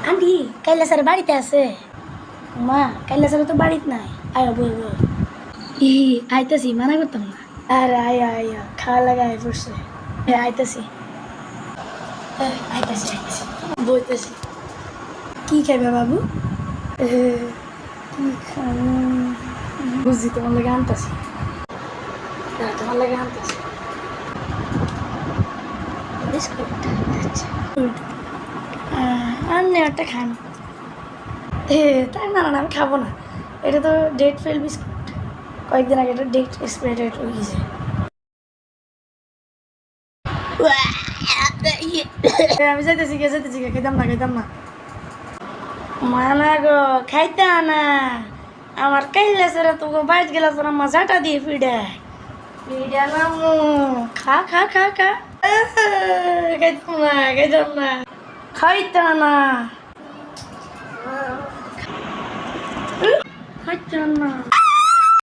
aunty কাইলা sir বাড়িতে আছে মা কাইলা স্যার তো বাড়িতে নাই আয় বই বই ই আইতাছি মানা করতাম না আরে আয় আয় খাওয়া লাগা আয় পড়ছে হ্যাঁ আইতাছি আইতাছি আইতাছি বইতেছি কি খাইবে বাবু কি খাবো বুঝছি তোমার লাগে আনতাছি তোমার লাগে আনতাছি বিস্কুট আচ্ছা আনলে একটা খান তাই না না আমি খাবো না এটা তো ডেট ফেল বিস্কুট কয়েকদিন আগে এটা ডেট এক্সপায়ার ডেট হয়ে গেছে আমি যাইতেছি খাইতাম না মানা গো খাইতে না আমার কাইলে সেরা তো বাইট গেলা তোর মজাটা দিয়ে ফিডে নামু খা খা খা খা খাইতাম না খাইতে না খাইতাম না